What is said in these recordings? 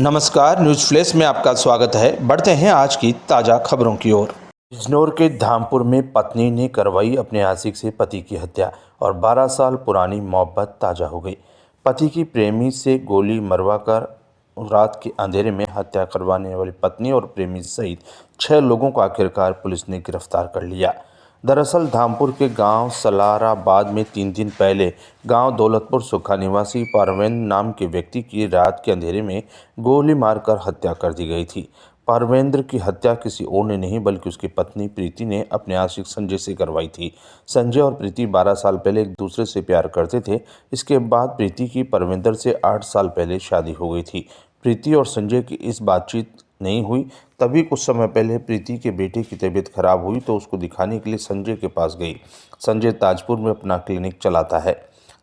नमस्कार, news flash में आपका स्वागत है। बढ़ते हैं आज की ताज़ा खबरों की ओर। बिजनौर के धामपुर में पत्नी ने करवाई अपने आशिक से पति की हत्या और 12 साल पुरानी मोहब्बत ताज़ा हो गई। पति की प्रेमी से गोली मरवाकर रात के अंधेरे में हत्या करवाने वाली पत्नी और प्रेमी सहित 6 लोगों को आखिरकार पुलिस ने गिरफ्तार कर लिया। दरअसल धामपुर के गांव सलाराबाद में 3 दिन पहले गांव दौलतपुर सुखा निवासी परवेंद्र नाम के व्यक्ति की रात के अंधेरे में गोली मारकर हत्या कर दी गई थी। परवेंद्र की हत्या किसी और ने नहीं बल्कि उसकी पत्नी प्रीति ने अपने आशिक संजय से करवाई थी। संजय और प्रीति 12 साल पहले एक दूसरे से प्यार करते थे। इसके बाद प्रीति की परवेंद्र से 8 साल पहले शादी हो गई थी। प्रीति और संजय की इस बातचीत नहीं हुई। तभी कुछ समय पहले प्रीति के बेटे की तबीयत खराब हुई तो उसको दिखाने के लिए संजय के पास गई। संजय ताजपुर में अपना क्लिनिक चलाता है,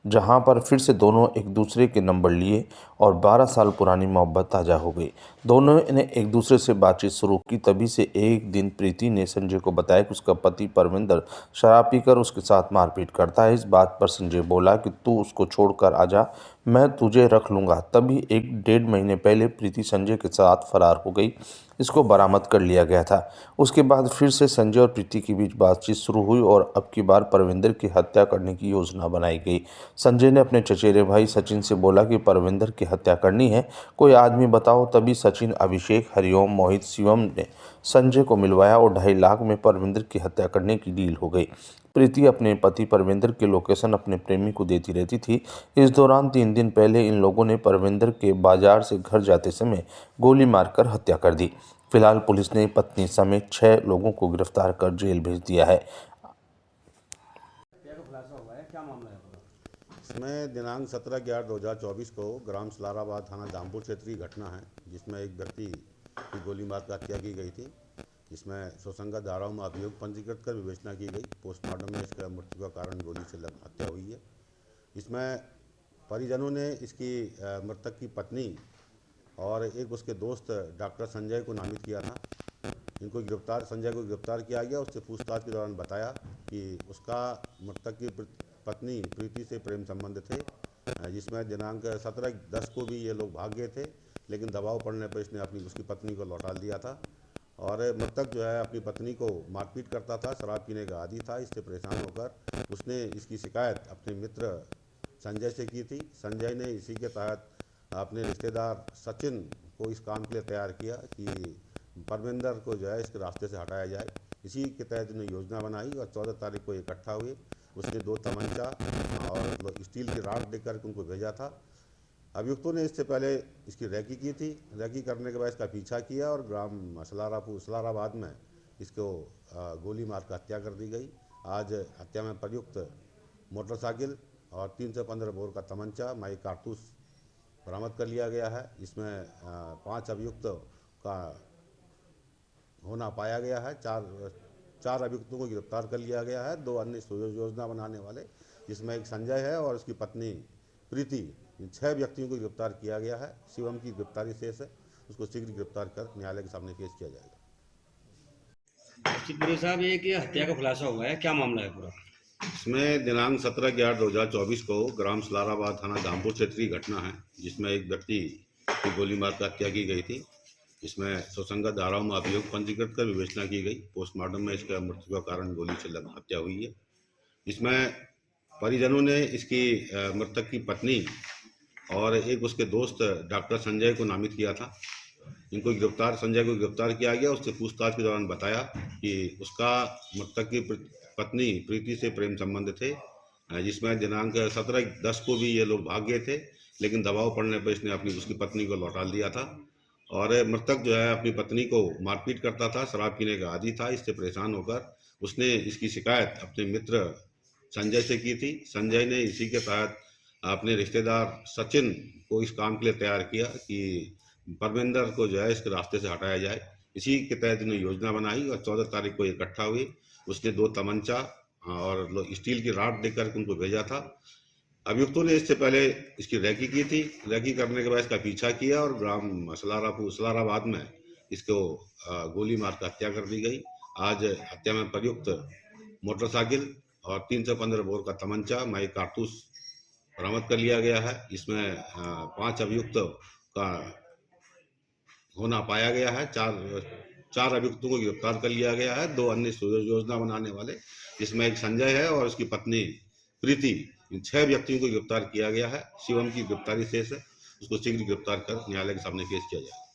जहां पर फिर से दोनों एक दूसरे के नंबर लिए और 12 साल पुरानी मोहब्बत ताज़ा हो गई। दोनों ने एक दूसरे से बातचीत शुरू की। तभी से एक दिन प्रीति ने संजय को बताया कि उसका पति परविंदर शराब पीकर उसके साथ मारपीट करता है। इस बात पर संजय बोला कि तू उसको छोड़कर आजा, मैं तुझे रख लूँगा। तभी 1-1.5 महीने पहले प्रीति संजय के साथ फरार हो गई। इसको बरामद कर लिया गया था। उसके बाद फिर से संजय और प्रीति के बीच बातचीत शुरू हुई और अब की बार परविंदर की हत्या करने की योजना बनाई गई। संजय ने अपने चचेरे भाई सचिन से बोला कि परविंदर की हत्या करनी है, कोई आदमी बताओ। तभी सचिन, अभिषेक, हरिओम, मोहित, शिवम ने संजय को मिलवाया और 2.5 लाख में परविंदर की हत्या करने की डील हो गई। प्रीति अपने पति परविंदर के लोकेशन अपने प्रेमी को देती रहती थी। इस दौरान 3 दिन पहले इन लोगों ने परविंदर के बाजार से घर जाते समय गोली मारकर हत्या कर दी। फिलहाल पुलिस ने पत्नी समेत 6 लोगों को गिरफ्तार कर जेल भेज दिया है। इसमें दिनांक 17/11/2024 को ग्राम सलाराबाद थाना धामपुर क्षेत्र की घटना है, जिसमें एक व्यक्ति की गोली मारकर हत्या की गई थी। इसमें सुसंगत धाराओं में अभियोग पंजीकृत कर विवेचना की गई। पोस्टमार्टम में इसका मृत्यु का कारण गोली से हत्या हुई है। इसमें परिजनों ने इसकी मृतक की पत्नी और एक उसके दोस्त डॉक्टर संजय को नामित किया था। संजय को गिरफ्तार किया गया। उससे पूछताछ के दौरान बताया कि उसका मृतक की पत्नी प्रीति से प्रेम संबंध थे, जिसमें दिनांक 17/10 को भी ये लोग भाग गए थे, लेकिन दबाव पड़ने पर इसने उसकी पत्नी को लौटा दिया था। और मृतक जो है अपनी पत्नी को मारपीट करता था, शराब पीने का आदी था। इससे परेशान होकर उसने इसकी शिकायत अपने मित्र संजय से की थी। संजय ने इसी के तहत अपने रिश्तेदार सचिन को इस काम के लिए तैयार किया कि परविंदर को जो है इसके रास्ते से हटाया जाए। इसी के तहत उन्होंने योजना बनाई और 14 तारीख को इकट्ठा हुए। उसने 2 तमंचा और स्टील की राड देकर उनको भेजा था। अभियुक्तों ने इससे पहले इसकी रैकी की थी। रैकी करने के बाद इसका पीछा किया और ग्राम सलाराबाद में इसको गोली मारकर हत्या कर दी गई। आज हत्या में प्रयुक्त मोटरसाइकिल और 315 बोर का तमंचा, माई कारतूस बरामद कर लिया गया है। इसमें 5 अभियुक्तों का होना पाया गया है। 4 अभियुक्तों को गिरफ्तार कर लिया गया है। 2 अन्य योजना बनाने वाले, जिसमें एक संजय है और उसकी पत्नी प्रीति, इन 6 व्यक्तियों को गिरफ्तार किया गया है। शिवम की गिरफ्तारी शेष है, उसको शीघ्र गिरफ्तार कर न्यायालय के सामने पेश किया जाएगा। गुरु साहब, एक ये हत्या का खुलासा हुआ है, क्या मामला है पूरा? इसमें दिनांक 17/11/2024 को ग्राम सलाराबाद थाना धामपुर क्षेत्र की घटना है, जिसमें एक व्यक्ति की गोली मारकर हत्या की गई थी। इसमें सुसंगत धाराओं में अभियोग पंजीकृत कर विवेचना की गई। पोस्टमार्टम में इसका मृत्यु का कारण गोली से हत्या हुई है। इसमें परिजनों ने इसकी मृतक की पत्नी और एक उसके दोस्त डॉक्टर संजय को नामित किया था। संजय को गिरफ्तार किया गया। उससे पूछताछ के दौरान बताया कि उसका मृतक की पत्नी प्रीति से प्रेम संबंध थे, जिसमें दिनांक 17/10 को भी ये लोग भाग गए थे, लेकिन दबाव पड़ने पर इसने उसकी पत्नी को लौटा दिया था। और मृतक जो है अपनी पत्नी को मारपीट करता था, शराब पीने का आदी था। इससे परेशान होकर उसने इसकी शिकायत अपने मित्र संजय से की थी। संजय ने इसी के तहत अपने रिश्तेदार सचिन को इस काम के लिए तैयार किया कि परविंदर को जो है इसके रास्ते से हटाया जाए। इसी के तहत उन्होंने योजना बनाई और 14 तारीख को इकट्ठा हुए। उसने 2 तमंचा और स्टील की राड देकर उनको भेजा था। अभियुक्तों ने इससे पहले इसकी रैकी की थी। रैकी करने के बाद इसका पीछा किया और ग्राम सलाराबाद में इसको गोली मारकर हत्या कर दी गई। आज हत्या में प्रयुक्त मोटरसाइकिल और 315 बोर का तमंचा, माई कारतूस बरामद कर लिया गया है। इसमें 5 अभियुक्तों का होना पाया गया है। चार अभियुक्तों को गिरफ्तार कर लिया गया है। 2 अन्य योजना बनाने वाले, जिसमें एक संजय है और उसकी पत्नी प्रीति, इन 6 व्यक्तियों को गिरफ्तार किया गया है। शिवम की गिरफ्तारी शेष है, उसको शीघ्र गिरफ्तार कर न्यायालय के सामने पेश किया जाए।